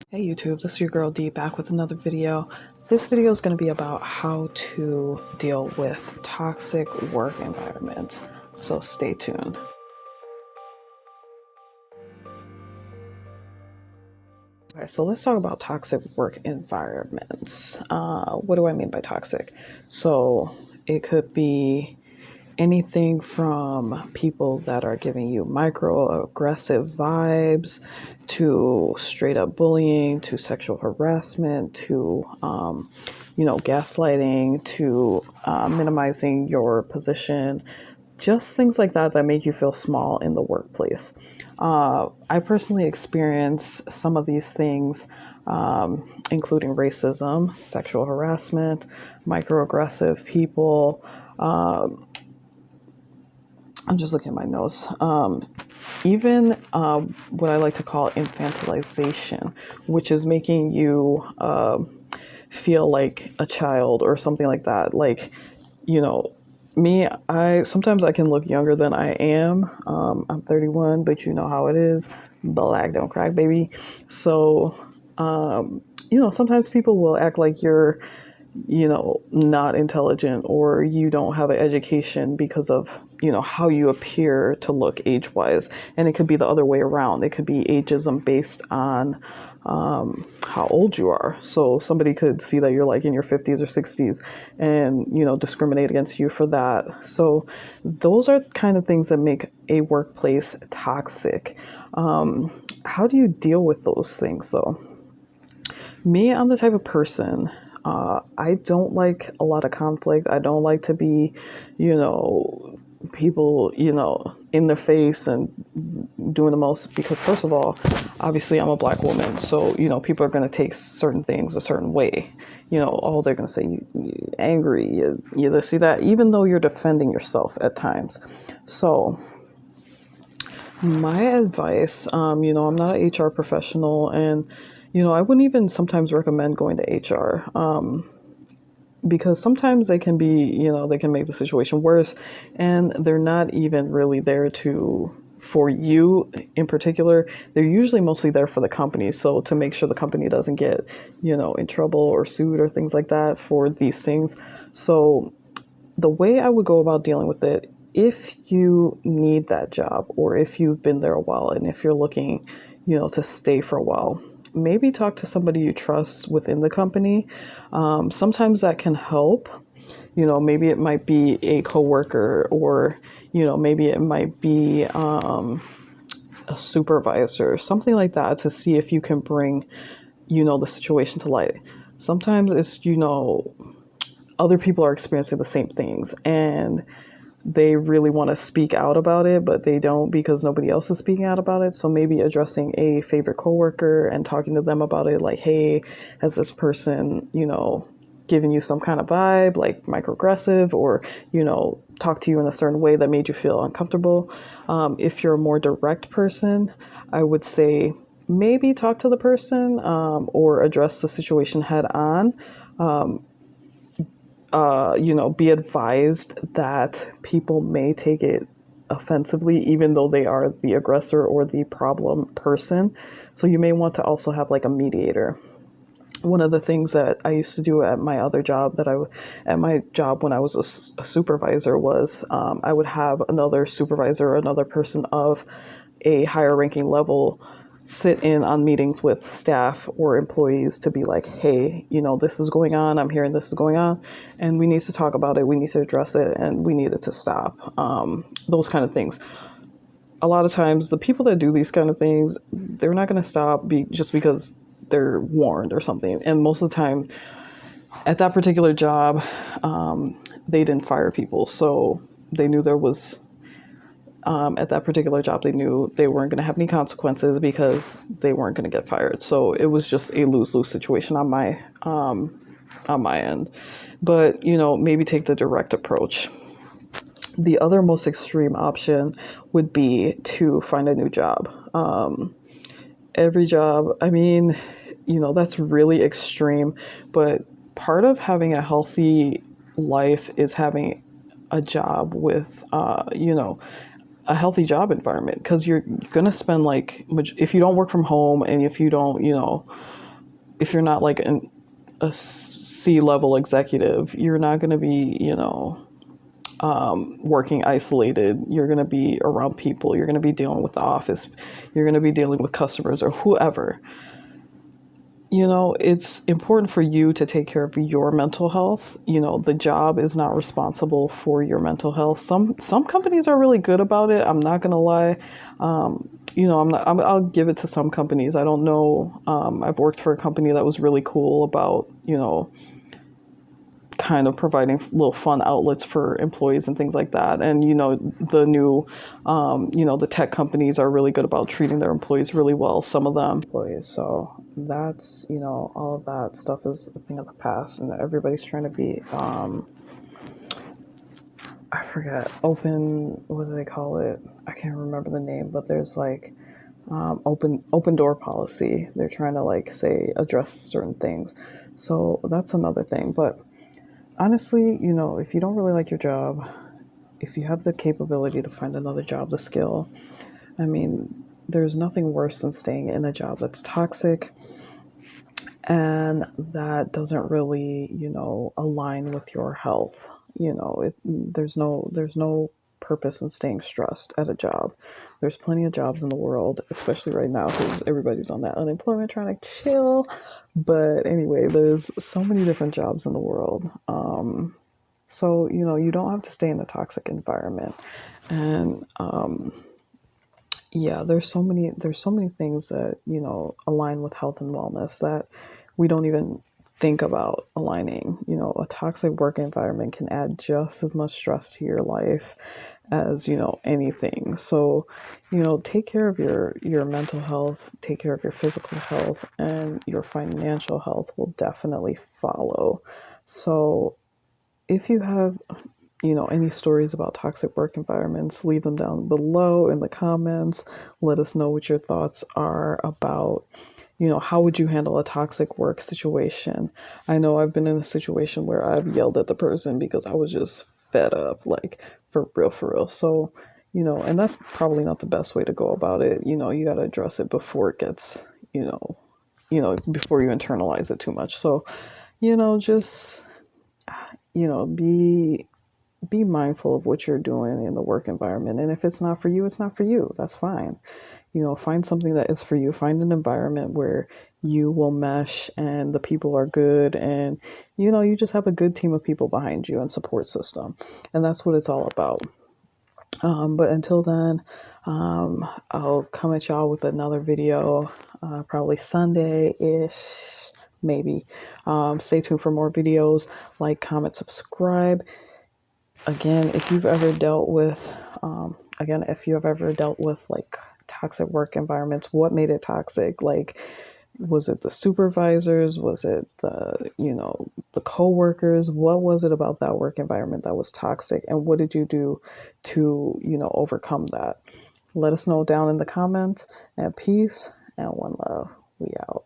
Hey YouTube, this is your girl D back with another video. This video is going to be about how to deal with toxic work environments, so stay tuned. Okay, so let's talk about toxic work environments. What do I mean by toxic? So it could be anything from people that are giving you microaggressive vibes to straight up bullying to sexual harassment to gaslighting to minimizing your position, just things like that that make you feel small in the workplace. I personally experience some of these things, including racism, sexual harassment, microaggressive people. I'm just looking at my notes. Even what I like to call infantilization, which is making you feel like a child or something like that. Like, me, sometimes I can look younger than I am. I'm 31, but you know how it is. Black don't crack, baby. So, sometimes people will act like you're not intelligent or you don't have an education because of, how you appear to look age wise. And it could be the other way around. It could be ageism based on how old you are. So somebody could see that you're like in your 50s or 60s and, discriminate against you for that. So those are kind of things that make a workplace toxic. How do you deal with those things? So me, I'm the type of person, I don't like a lot of conflict. I don't like to be, people, in their face and doing the most because, first of all, obviously I'm a black woman. So, people are going to take certain things a certain way. Oh, they're going to say you angry, you this, see that, even though you're defending yourself at times. So, my advice, I'm not an HR professional and I wouldn't even sometimes recommend going to HR because sometimes they can be, they can make the situation worse and they're not even really there for you in particular. They're usually mostly there for the company. So to make sure the company doesn't get, in trouble or sued or things like that for these things. So the way I would go about dealing with it, if you need that job or if you've been there a while and if you're looking, to stay for a while, maybe talk to somebody you trust within the company. Sometimes that can help. Maybe it might be a coworker or, maybe it might be a supervisor, something like that, to see if you can bring, the situation to light. Sometimes it's, other people are experiencing the same things and they really want to speak out about it, but they don't because nobody else is speaking out about it. So maybe addressing a favorite coworker and talking to them about it, like, hey, has this person, given you some kind of vibe, like microaggressive, or, talk to you in a certain way that made you feel uncomfortable. If you're a more direct person, I would say maybe talk to the person or address the situation head on. Be advised that people may take it offensively, even though they are the aggressor or the problem person. So you may want to also have like a mediator. One of the things that I used to do at my other job at my job when I was a supervisor was I would have another supervisor, another person of a higher ranking level sit in on meetings with staff or employees to be like, hey, this is going on. I'm hearing this is going on and we need to talk about it. We need to address it and we need it to stop. Those kind of things. A lot of times the people that do these kind of things, they're not going to stop just because they're warned or something. And most of the time at that particular job, they didn't fire people. So they knew there was at that particular job, they knew they weren't going to have any consequences because they weren't going to get fired. So it was just a lose-lose situation on my end. But, maybe take the direct approach. The other most extreme option would be to find a new job. Every job, I mean, that's really extreme. But part of having a healthy life is having a job with, a healthy job environment, because you're going to spend like, if you don't work from home, and if you don't, if you're not like a C-level executive, you're not going to be, working isolated. You're going to be around people. You're going to be dealing with the office. You're going to be dealing with customers or whoever. It's important for you to take care of your mental health. The job is not responsible for your mental health. Some companies are really good about it. I'm not gonna lie. I'll give it to some companies. I don't know. I've worked for a company that was really cool about, kind of providing little fun outlets for employees and things like that. And, the new, the tech companies are really good about treating their employees really well, some of them employees. So that's, all of that stuff is a thing of the past, and everybody's trying to be, I forget, what do they call it? I can't remember the name, but there's like, open door policy. They're trying to like say address certain things. So that's another thing. But honestly, if you don't really like your job, if you have the capability to find another job, the skill, I mean, there's nothing worse than staying in a job that's toxic and that doesn't really, align with your health. There's no purpose in staying stressed at a job. There's plenty of jobs in the world, especially right now because everybody's on that unemployment trying to chill. But anyway, there's so many different jobs in the world. So, you don't have to stay in a toxic environment. And yeah, there's so many things that, align with health and wellness that we don't even think about aligning. A toxic work environment can add just as much stress to your life as, anything. So, take care of your mental health, take care of your physical health, and your financial health will definitely follow. So if you have, any stories about toxic work environments, leave them down below in the comments. Let us know what your thoughts are about, how would you handle a toxic work situation? I know I've been in a situation where I've yelled at the person because I was just fed up, like for real, for real. So, and that's probably not the best way to go about it. You got to address it before it gets, before you internalize it too much. So, just, be mindful of what you're doing in the work environment. And if it's not for you, it's not for you. That's fine. Find something that is for you. Find an environment where you will mesh and the people are good, and you just have a good team of people behind you and support system. And that's what it's all about. But until then, I'll come at y'all with another video, probably Sunday-ish, maybe. Stay tuned for more videos. Like, comment, subscribe. Again, if you've ever dealt with, like toxic work environments, what made it toxic? Like, was it the supervisors? Was it the coworkers? What was it about that work environment that was toxic? And what did you do to, overcome that? Let us know down in the comments. And peace and one love. We out.